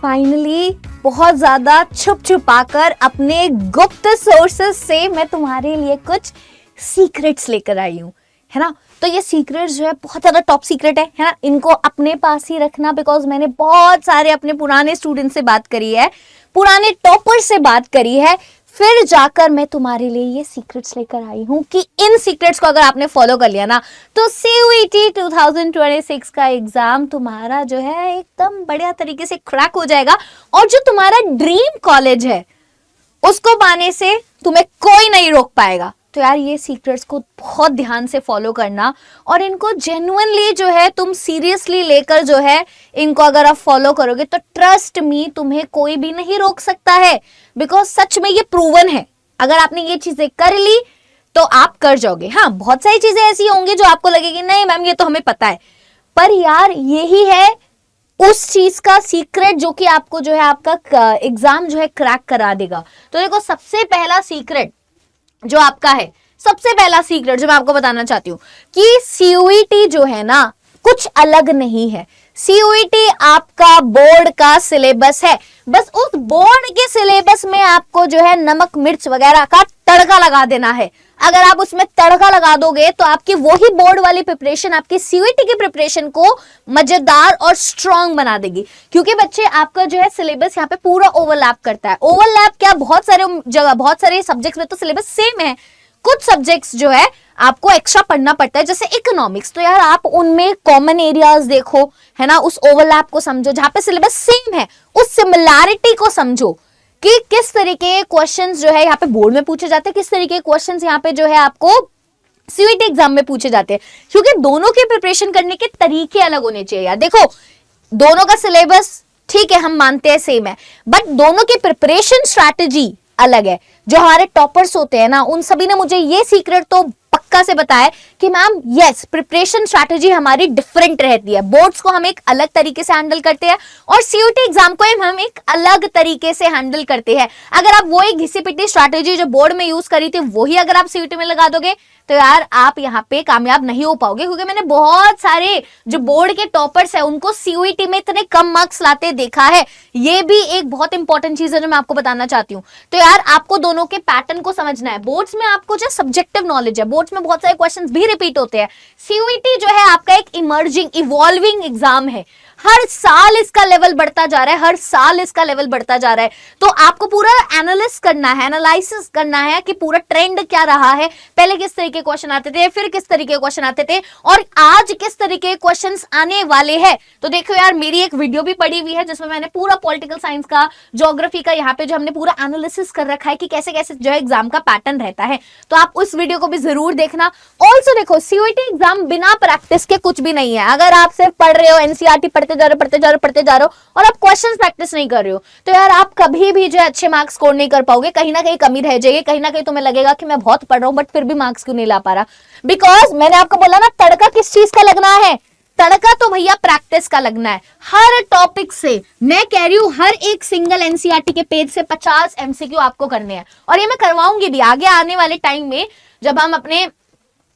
Finally बहुत ज्यादा छुप छुपा कर अपने गुप्त सोर्सेस से मैं तुम्हारे लिए कुछ सीक्रेट्स लेकर आई हूँ, है ना। तो ये सीक्रेट्स जो है बहुत ज्यादा टॉप सीक्रेट है ना। इनको अपने पास ही रखना, बिकॉज मैंने बहुत सारे अपने पुराने स्टूडेंट से बात करी है, पुराने टॉपर से बात करी है, फिर जाकर मैं तुम्हारे लिए ये सीक्रेट्स लेकर आई हूँ कि इन सीक्रेट्स को अगर आपने फॉलो कर लिया ना तो CUET 2026 का एग्जाम तुम्हारा जो है एकदम बढ़िया तरीके से क्रैक हो जाएगा, और जो तुम्हारा ड्रीम कॉलेज है उसको पाने से तुम्हें कोई नहीं रोक पाएगा। तो यार ये सीक्रेट्स को बहुत ध्यान से फॉलो करना, और इनको जेन्युइनली जो है तुम सीरियसली लेकर जो है इनको अगर आप फॉलो करोगे तो ट्रस्ट मी तुम्हें कोई भी नहीं रोक सकता है, बिकॉज सच में ये प्रूवन है। अगर आपने ये चीजें कर ली तो आप कर जाओगे। हाँ, बहुत सारी चीजें ऐसी होंगी जो आपको लगेगी नहीं मैम ये तो हमें पता है, पर यार यही है उस चीज का सीक्रेट जो कि आपको जो है आपका एग्जाम जो है क्रैक करा देगा। तो देखो, सबसे पहला सीक्रेट जो आपका है, सबसे पहला सीक्रेट जो मैं आपको बताना चाहती हूँ कि CUET जो है ना कुछ अलग नहीं है। CUET आपका बोर्ड का सिलेबस है, बस उस बोर्ड के सिलेबस में आपको जो है नमक मिर्च वगैरह का तड़का लगा देना है। अगर आप उसमें तड़का लगा दोगे तो आपकी वही बोर्ड वाली प्रिपरेशन आपकी CUET की प्रिपरेशन को मजेदार और स्ट्रांग बना देगी। क्योंकि बच्चे आपका जो है सिलेबस यहाँ पे पूरा ओवरलैप करता है। ओवरलैप क्या, बहुत सारे जगह बहुत सारे सब्जेक्ट्स में तो सिलेबस सेम है, कुछ सब्जेक्ट्स जो है आपको एक्स्ट्रा पढ़ना पड़ता है, जैसे इकोनॉमिक्स। तो यार आप उनमें कॉमन एरियाज देखो, है ना, उस ओवरलैप को समझो। जहां पे सिलेबस सेम है उस सिमिलैरिटी को समझो कि किस तरीके के क्वेश्चंस जो है यहाँ पे बोर्ड में पूछे जाते हैं, किस तरीके के क्वेश्चंस यहाँ पे जो है आपको CUET एग्जाम में पूछे जाते हैं। क्योंकि दोनों के प्रिपरेशन करने के तरीके अलग होने चाहिए। यार देखो, दोनों का सिलेबस ठीक है, हम मानते हैं सेम है, बट दोनों की प्रिपरेशन स्ट्रैटेजी अलग है। जो हमारे टॉपर्स होते हैं ना, उन सभी ने मुझे ये सीक्रेट तो पक्का से बताया कि मैम यस, प्रिपरेशन स्ट्रैटेजी हमारी डिफरेंट रहती है। बोर्ड्स को हम एक अलग तरीके से हैंडल करते हैं और CUET एग्जाम को हम एक अलग तरीके से हैंडल करते हैं। अगर आप वो एक घिसी पिटी स्ट्रैटेजी जो बोर्ड में यूज करी थी वही अगर आप CUET में लगा दोगे तो यार आप यहाँ पे कामयाब नहीं हो पाओगे। क्योंकि मैंने बहुत सारे जो बोर्ड के टॉपर्स है उनको CUET में इतने कम मार्क्स लाते देखा है। ये भी एक बहुत इंपॉर्टेंट चीज है जो मैं आपको बताना चाहती हूँ। तो यार आपको दोनों के पैटर्न को समझना है। बोर्ड्स में आपको जो सब्जेक्टिव नॉलेज है, बोर्ड्स में बहुत सारे क्वेश्चंस भी रिपीट होते हैं। CUET जो है आपका एक इमर्जिंग इवॉल्विंग एग्जाम है। हर साल इसका लेवल बढ़ता जा रहा है, हर साल इसका लेवल बढ़ता जा रहा है। तो आपको पूरा एनालिसिस करना है, एनालिसिस करना है कि पूरा ट्रेंड क्या रहा है, पहले किस तरीके के क्वेश्चन आते थे, फिर किस तरीके के क्वेश्चन आते थे और आज किस तरीके के क्वेश्चंस आने वाले हैं। तो देखो यार, मेरी एक वीडियो भी पड़ी हुई है जिसमें मैंने पूरा पॉलिटिकल साइंस का, ज्योग्राफी का यहाँ पे जो हमने पूरा एनालिसिस कर रखा है कि कैसे कैसे जो है एग्जाम का पैटर्न रहता है। तो आप उस वीडियो को भी जरूर देखना। ऑल्सो देखो, CUET एग्जाम बिना प्रैक्टिस के कुछ भी नहीं है। अगर आप सिर्फ पढ़ रहे हो, NCERT पढ़ते जा रहे हो और आप क्वेश्चंस प्रैक्टिस नहीं कर रहे हो तो यार आप कभी भी जो है अच्छे मार्क्स स्कोर नहीं कर पाओगे। कहीं ना कहीं कमी रह जाएगी, कहीं ना कहीं तुम्हें लगेगा कि मैं बहुत पढ़ रहा हूं बट फिर भी मार्क्स क्यों नहीं ला पा रहा। बिकॉज मैंने आपको बोला ना, तड़का किस चीज का लगना है, तड़का तो भैया प्रैक्टिस का लगना है। हर टॉपिक से मैं कह रही हूं, हर एक सिंगल NCERT के पेज से 50 MCQ आपको करने हैं और ये मैं करवाऊंगी भी आगे आने वाले टाइम में। जब हम अपने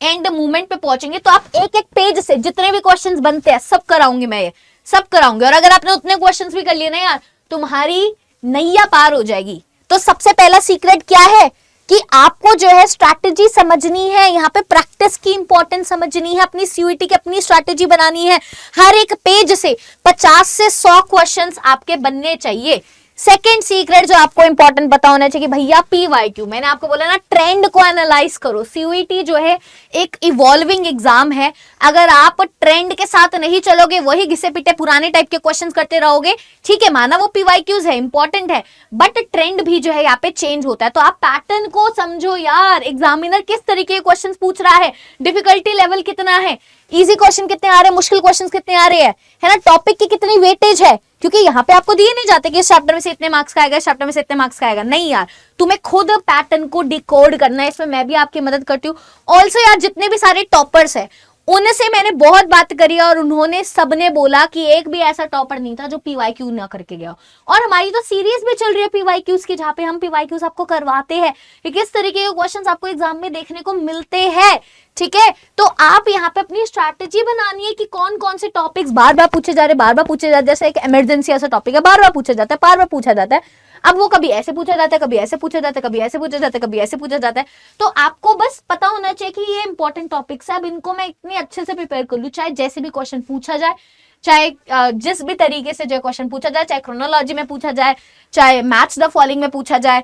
एंड मूवमेंट पे पहुंचेंगे तो आप एक एक पेज से जितने भी क्वेश्चंस बनते हैं सब कराऊंगी, मैं ये सब कराऊंगी। और अगर आपने उतने क्वेश्चंस भी कर लिए ना यार, तुम्हारी नैया पार हो जाएगी। तो सबसे पहला सीक्रेट क्या है कि आपको जो है स्ट्रैटेजी समझनी है, यहाँ पे प्रैक्टिस की इंपॉर्टेंस समझनी है, अपनी CUET की अपनी स्ट्रैटेजी बनानी है। हर एक पेज से 50 से 100 क्वेश्चंस आपके बनने चाहिए। सेकेंड सीक्रेट जो आपको इंपॉर्टेंट पता होना चाहिए कि भैया PYQ, मैंने आपको बोला ना, ट्रेंड को एनालाइज करो। CUET जो है एक इवॉल्विंग एग्जाम है। अगर आप ट्रेंड के साथ नहीं चलोगे, वही घिसे पिटे पुराने टाइप के क्वेश्चंस करते रहोगे, ठीक है, माना वो PYQs है, इंपॉर्टेंट है, बट ट्रेंड भी जो है यहाँ पे चेंज होता है। तो आप पैटर्न को समझो यार, एग्जामिनर किस तरीके के क्वेश्चन पूछ रहा है, डिफिकल्टी लेवल कितना है, इजी क्वेश्चन कितने आ रहे हैं, मुश्किल क्वेश्चन कितने आ रहे हैं, है ना, टॉपिक की कितनी वेटेज है। क्योंकि यहाँ पे आपको दिए नहीं जाते कि इस चैप्टर में से इतने मार्क्स का आएगा, इस चैप्टर में से इतने मार्क्स का आएगा, नहीं यार, तुम्हें खुद पैटर्न को डिकोड करना है। इसमें मैं भी आपकी मदद करती हूँ। ऑल्सो यार, जितने भी सारे टॉपर्स है उनसे मैंने बहुत बात करी और उन्होंने सबने बोला कि एक भी ऐसा टॉपर नहीं था जो पीवाईक्यू ना करके गया। और हमारी तो सीरीज भी चल रही है पीवाईक्यूज की, जहां पे हम पीवाईक्यूज आपको करवाते हैं कि किस तरीके के क्वेश्चंस आपको एग्जाम में देखने को मिलते हैं। ठीक है, तो आप यहाँ पे अपनी स्ट्रैटेजी बनानी है कि कौन कौन से टॉपिक्स बार बार पूछे जा रहे, बार बार पूछे जाते हैं। जैसे एक इमरजेंसी ऐसा टॉपिक है, बार बार पूछा जाता है, बार बार पूछा जाता है। अब वो कभी ऐसे पूछा जाता है, कभी ऐसे पूछा जाता है, कभी ऐसे पूछा जाता है, कभी ऐसे पूछा जाता है। तो आपको बस पता होना चाहिए कि ये इंपॉर्टेंट टॉपिक्स है, अब इनको मैं इतने अच्छे से प्रिपेयर कर लूँ, चाहे जैसे भी क्वेश्चन पूछा जाए, चाहे जिस भी तरीके से जो क्वेश्चन पूछा जाए, चाहे क्रोनोलॉजी में पूछा जाए, चाहे मैच द फॉलोइंग में पूछा जाए,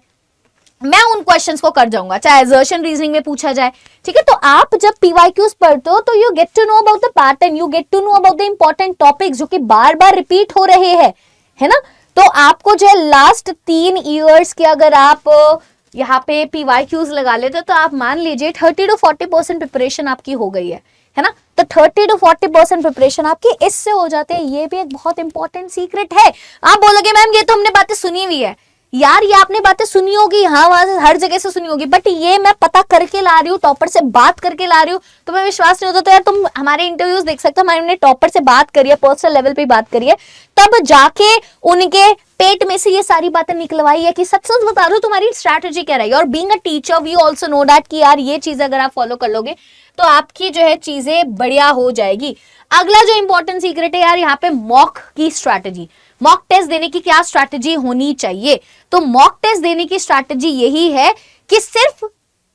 मैं उन क्वेश्चंस को कर जाऊंगा, चाहे असर्शन रीजनिंग में पूछा जाए। ठीक है, तो आप जब पीवाईक्यूज पढ़ते हो तो you get to know about the pattern, you get to know about the important topics जो कि बार बार रिपीट हो रहे हैं, है ना। तो आपको जो है लास्ट 3 ईयर्स के अगर आप यहाँ पे पीवाईक्यूज लगा लेते तो आप मान लीजिए 30 to 40% प्रिपरेशन आपकी हो गई है ना। तो 30 to 40% प्रिपरेशन आपकी इससे हो जाते हैं। ये भी एक बहुत इंपॉर्टेंट सीक्रेट है। आप बोलोगे मैम ये तो हमने बातें सुनी हुई है, यार ये आपने बातें सुनी होगी, हाँ वहां से हर जगह से सुनी होगी, बट ये मैं पता करके ला रही हूँ, टॉपर से बात करके ला रही हूँ, तुम्हें विश्वास नहीं होता तो यार तुम हमारे इंटरव्यूज देख सकते हो, हमने टॉपर से बात करी है, पर्सनल लेवल पे बात करी है, तब जाके उनके पेट में से ये सारी बातें निकलवाई है कि सच सच बता रहा हूँ तुम्हारी स्ट्रैटेजी क्या रहेगी। और being a teacher we also know that कि यार ये चीज अगर आप फॉलो कर लोगे तो आपकी जो है चीजें बढ़िया हो जाएगी। अगला जो इंपॉर्टेंट सीक्रेट है यार यहाँ पे मॉक की स्ट्रैटेजी, मॉक टेस्ट देने की क्या स्ट्रैटेजी होनी चाहिए। तो मॉक टेस्ट देने की स्ट्रैटेजी यही है कि सिर्फ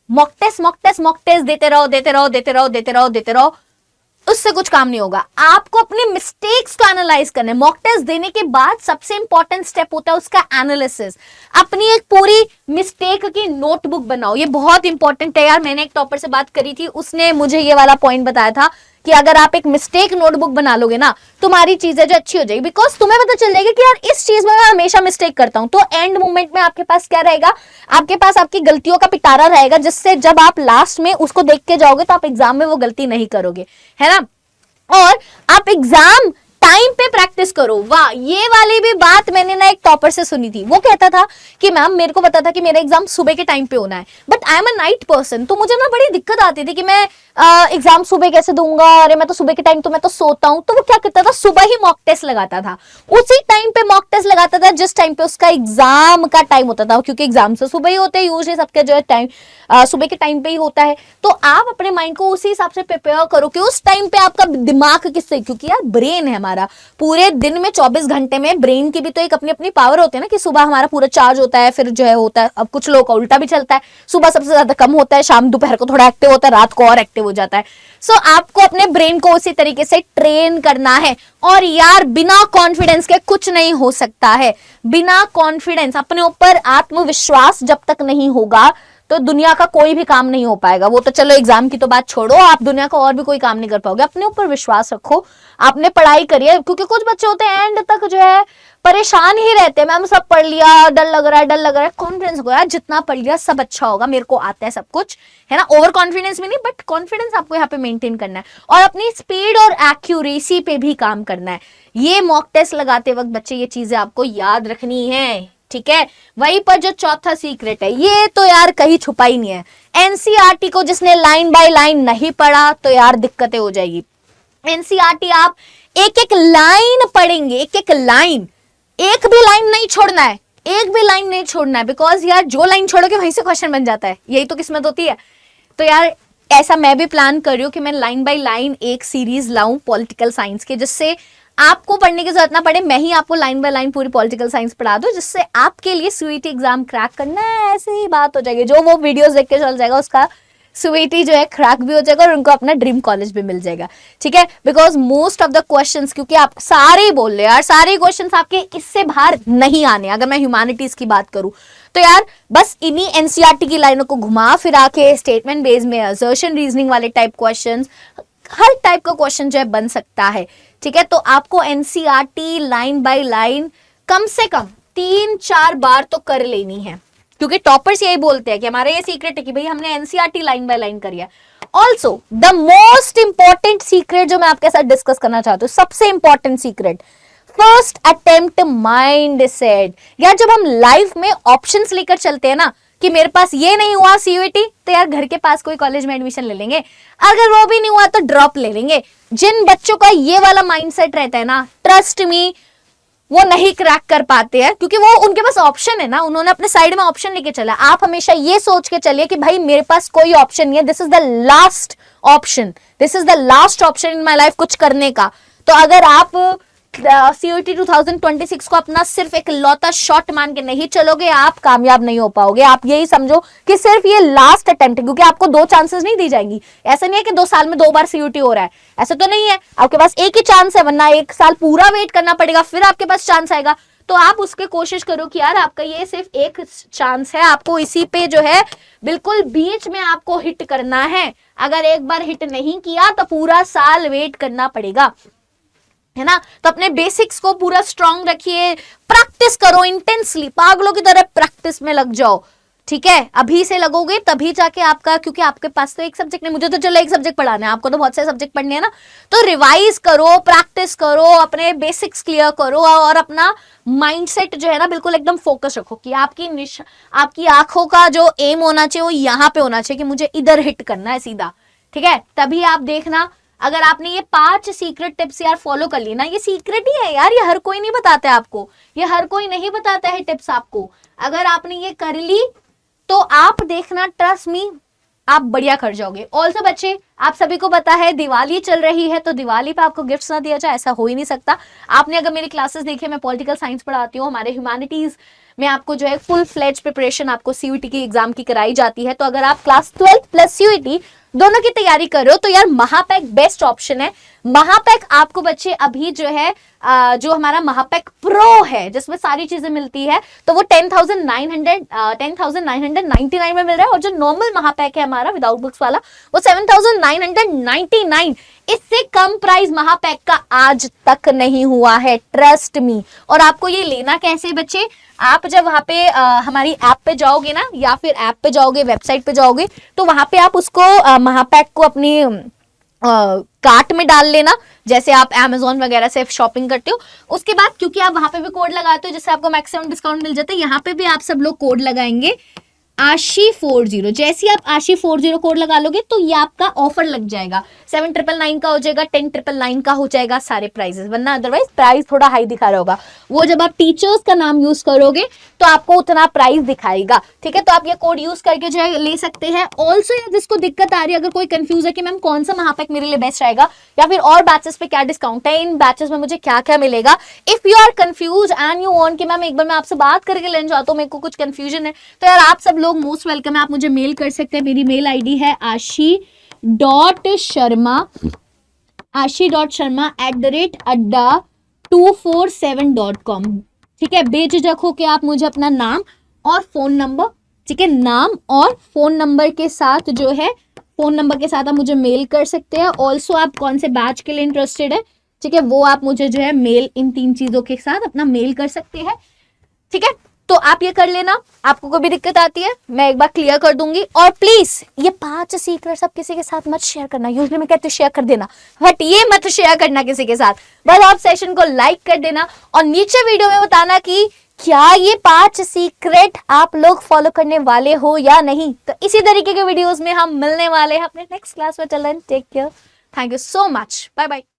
मॉक टेस्ट देते रहो, उससे कुछ काम नहीं होगा। आपको अपने मिस्टेक्स को एनालाइज करना है। मॉक टेस्ट देने के बाद सबसे इंपॉर्टेंट स्टेप होता है उसका एनालिसिस। अपनी एक पूरी मिस्टेक की नोटबुक बनाओ, ये बहुत इंपॉर्टेंट है यार। मैंने एक टॉपर से बात करी थी, उसने मुझे ये वाला पॉइंट बताया था कि अगर आप एक मिस्टेक नोटबुक बना लोगे ना, तुम्हारी चीजें जो अच्छी हो जाएगी, बिकॉज तुम्हें पता चल जाएगा कि यार इस चीज में मैं हमेशा मिस्टेक करता हूं। तो एंड मोमेंट में आपके पास क्या रहेगा, आपके पास आपकी गलतियों का पिटारा रहेगा, जिससे जब आप लास्ट में उसको देख के जाओगे तो आप एग्जाम में वो गलती नहीं करोगे, है ना। और आप एग्जाम टाइम पे प्रैक्टिस करो। वाह, ये वाली भी बात मैंने ना एक टॉपर से सुनी थी। वो कहता था कि मैम मेरे को पता था कि मेरा एग्जाम सुबह के टाइम पे होना है, but I am a night person, तो मुझे ना बड़ी दिक्कत आती थी कि मैं एग्जाम सुबह कैसे दूंगा, अरे मैं तो सुबह के टाइम तो मैं तो सोता हूं। तो वो क्या करता था, सुबह ही मॉक टेस्ट लगाता था, उसी टाइम पे मॉक टेस्ट लगाता था जिस टाइम पे उसका एग्जाम का टाइम होता था, क्योंकि एग्जाम से सुबह ही होते हैं यूजुअली, सबके जो है टाइम सुबह के टाइम पे ही होता है। तो आप अपने माइंड को उसी हिसाब से प्रिपेयर करो कि उस टाइम पे आपका दिमाग किससे, क्योंकि यार ब्रेन है हमारा, पूरे दिन में 24 घंटे में ब्रेन की भी तो एक अपनी अपनी पावर होती है ना, कि सुबह हमारा पूरा चार्ज होता है, फिर जो है होता है, अब कुछ लोगों का उल्टा भी चलता है, सुबह सबसे ज्यादा कम होता है, शाम दोपहर को थोड़ा एक्टिव होता है, रात को और एक्टिव हो जाता है। सो आपको अपने ब्रेन को उसी तरीके से ट्रेन करना है। और यार बिना कॉन्फिडेंस के कुछ नहीं हो सकता है। बिना कॉन्फिडेंस, अपने ऊपर आत्मविश्वास जब तक नहीं होगा तो दुनिया का कोई भी काम नहीं हो पाएगा। वो तो चलो एग्जाम की तो बात छोड़ो, आप दुनिया का और भी कोई काम नहीं कर पाओगे। अपने ऊपर विश्वास रखो, आपने पढ़ाई करिए, क्योंकि कुछ बच्चे होते हैं एंड तक जो है परेशान ही रहते हैं, मैम सब पढ़ लिया, डर लग रहा है। कॉन्फिडेंस को यार जितना पढ़ लिया सब अच्छा होगा, मेरे को आता है सब कुछ, है ना। ओवर कॉन्फिडेंस भी नहीं, बट कॉन्फिडेंस आपको यहाँ पे मेंटेन करना है और अपनी स्पीड और एक्यूरेसी पे भी काम करना है। ये मॉक टेस्ट लगाते वक्त बच्चे ये चीजें आपको याद रखनी है, ठीक है। वहीं पर जो चौथा सीक्रेट है, ये तो यार कहीं छुपा ही नहीं है। एनसीईआरटी को जिसने लाइन बाय लाइन नहीं पढ़ा तो यार दिक्कतें हो जाएगी। एनसीईआरटी आप एक एक लाइन पढ़ेंगे, एक एक लाइन, एक भी लाइन नहीं छोड़ना है, एक भी लाइन नहीं छोड़ना है, बिकॉज यार जो लाइन छोड़ोगे वहीं से क्वेश्चन बन जाता है, यही तो किस्मत होती है। तो यार ऐसा मैं भी प्लान कर रही हूँ कि मैं लाइन बाय लाइन एक सीरीज लाऊं पॉलिटिकल साइंस के, जिससे आपको पढ़ने की जरूरत ना पड़े, मैं ही आपको लाइन बाय लाइन पूरी पॉलिटिकल साइंस पढ़ा दूं, जिससे आपके लिए सीईटी एग्जाम क्रैक करना है ऐसे ही बात हो जाएगी। जो वो वीडियोस देख के चल जाएगा उसका सीईटी जो है क्रैक भी हो जाएगा और उनको अपना ड्रीम कॉलेज भी मिल जाएगा, ठीक है। Because most of the questions, क्योंकि आप सारे बोल रहे यार, सारे क्वेश्चंस आपके इससे बाहर नहीं आने। अगर मैं ह्यूमैनिटीज की बात करूं तो यार बस इन्हीं एनसीईआरटी की लाइनों को घुमा फिरा के स्टेटमेंट बेस में असर्शन रीजनिंग वाले टाइप क्वेश्चन, हर टाइप का क्वेश्चन जो है बन सकता है, ठीक है। तो आपको एनसीईआरटी लाइन बाय लाइन कम से कम 3-4 बार तो कर लेनी है, क्योंकि टॉपर्स यही बोलते हैं कि हमारा ये सीक्रेट है कि भाई हमने एनसीईआरटी लाइन बाय लाइन करी है। Also the most important secret जो मैं आपके साथ डिस्कस करना चाहती हूँ, सबसे important secret, first attempt mind set. यार जब हम लाइफ में ऑप्शंस लेकर चलते हैं ना, कि मेरे पास ये नहीं हुआ सीयूईटी, तो यार घर के पास कोई कॉलेज में एडमिशन ले लेंगे, अगर वो भी नहीं हुआ तो ड्रॉप ले लेंगे। जिन बच्चों का ये वाला माइंडसेट रहता है ना, ट्रस्ट मी, वो नहीं क्रैक कर पाते हैं, क्योंकि वो उनके पास ऑप्शन है ना, उन्होंने अपने साइड में ऑप्शन लेके चला। आप हमेशा ये सोच के चलिए कि भाई मेरे पास कोई ऑप्शन नहीं है, this is the last option, this is the last option in my life कुछ करने का। तो अगर आप सीयूईटी 2026 को अपना सिर्फ एक लौता शॉट मान के नहीं चलोगे, आप कामयाब नहीं हो पाओगे। आप यही समझो कि सिर्फ ये लास्ट अटेम्प्ट है, क्योंकि आपको 2 चांसेस नहीं दी जाएंगी। ऐसा नहीं है कि 2 साल में 2 बार सीयूईटी हो रहा है, ऐसा तो नहीं है। आपके पास एक ही चांस है, वरना 1 साल पूरा वेट करना पड़ेगा, फिर आपके पास चांस आएगा। तो आप उसके कोशिश करो कि यार आपका ये सिर्फ एक चांस है, आपको इसी पे जो है बिल्कुल बीच में आपको हिट करना है। अगर एक बार हिट नहीं किया तो पूरा साल वेट करना पड़ेगा, है ना। तो अपने बेसिक्स को पूरा स्ट्रांग रखिए, प्रैक्टिस करो इंटेंसली, पागलों की तरह प्रैक्टिस में लग जाओ, ठीक है। अभी से लगोगे तभी जाके आपका, क्योंकि आपके पास तो एक सब्जेक्ट नहीं, मुझे तो चलो एक सब्जेक्ट पढ़ाना है, आपको तो बहुत सारे सब्जेक्ट पढ़ने हैं ना। तो रिवाइज करो, प्रैक्टिस करो, अपने बेसिक्स क्लियर करो और अपना माइंडसेट जो है ना बिल्कुल एकदम फोकस रखो कि आपकी आंखों का जो एम होना चाहिए वो यहाँ पे होना चाहिए कि मुझे इधर हिट करना है सीधा, ठीक है। तभी आप देखना, अगर आपने ये 5 सीक्रेट टिप्स यार फॉलो कर ली ना, ये सीक्रेट ही है यार, ये हर कोई नहीं बताता है आपको, ये हर कोई नहीं बताता है टिप्स आपको। अगर आपने ये कर ली तो आप देखना, ट्रस्ट मी, आप बढ़िया कर जाओगे। ऑल्सो बच्चे, आप सभी को पता है दिवाली चल रही है, तो दिवाली पे आपको गिफ्ट्स ना दिया जाए ऐसा हो ही नहीं सकता। आपने अगर मेरी क्लासेस देखी, मैं पॉलिटिकल साइंस पढ़ाती हूँ, हमारे ह्यूमैनिटीज में आपको जो है फुल फ्लेज प्रिपरेशन आपको सीयूईटी की एग्जाम की कराई जाती है। तो अगर आप क्लास 12 प्लस सीयूईटी दोनों की तैयारी कर रहे हो तो यार महापैक बेस्ट ऑप्शन है। महापैक आपको बच्चे अभी जो है जो हमारा महापैक प्रो है जिसमें सारी चीजें मिलती है, तो वो 10,999 में मिल रहा है, और जो नॉर्मल महापैक है हमारा विदाउट बुक्स वाला वो 7,999। इससे कम प्राइस महापैक का आज तक नहीं हुआ है, ट्रस्ट मी। और आपको ये लेना कैसे बच्चे, आप जब वहां पे हमारी ऐप पे जाओगे ना, या फिर ऐप पे जाओगे, वेबसाइट पे जाओगे, तो वहां पे आप उसको महापैक को अपनी कार्ट में डाल लेना, जैसे आप Amazon वगैरह से शॉपिंग करते हो। उसके बाद क्योंकि आप वहां पे भी कोड लगाते हो जिससे आपको मैक्सिमम डिस्काउंट मिल जाता है, यहाँ पे भी आप सब लोग कोड लगाएंगे आशी40। जैसे ही आप आशी40 कोड लगा लोगे तो ये आपका ऑफर लग जाएगा, 7,999 का हो जाएगा, 10,999 का हो जाएगा सारे प्राइसेस, वरना अदरवाइज प्राइस थोड़ा हाई दिखा रहा होगा। वो जब आप टीचर्स का नाम यूज करोगे तो आपको उतना प्राइस दिखाएगा, ठीक है। तो आप ये कोड यूज करके जो है ले सकते हैं। ऑल्सो जिसको दिक्कत आ रही है, अगर कोई कंफ्यूज है कि मैम कौन सा महापैक मेरे लिए बेस्ट रहेगा, या फिर और बैचेस पे क्या डिस्काउंट है, इन बैचेस में मुझे क्या क्या मिलेगा, if you are confuse and you want कि मैम एक बार मैं आपसे बात करके लेना चाहता हूँ, मेरे को कुछ कंफ्यूजन है, तो यार आप सब लोग मोस्ट वेलकम है, आप मुझे मेल कर सकते हैं। मेरी मेल आईडी है ashi.sharma@adda247.com, ठीक है। बेझिझक हो कि आप मुझे अपना नाम और फोन नंबर, ठीक है, नाम और फोन नंबर के साथ जो है, फोन नंबर के साथ आप मुझे मेल कर सकते हैं। ऑल्सो आप कौन से बैच के लिए इंटरेस्टेड है, ठीक है, वो आप मुझे जो है मेल, इन 3 चीजों के साथ अपना मेल कर सकते हैं, ठीक है। तो आप ये कर लेना, आपको कोई भी दिक्कत आती है मैं एक बार क्लियर कर दूंगी। और प्लीज ये 5 सीक्रेट्स आप किसी के साथ मत शेयर करना, यूजुअली मैं कहती हूँ शेयर कर देना, बट ये मत शेयर करना किसी के साथ। बस आप सेशन को लाइक कर देना और नीचे वीडियो में बताना कि क्या ये 5 सीक्रेट आप लोग फॉलो करने वाले हो या नहीं। तो इसी तरीके के वीडियोस में हम मिलने वाले हैं अपने नेक्स्ट क्लास में। चलें, take care, thank you so much, bye bye.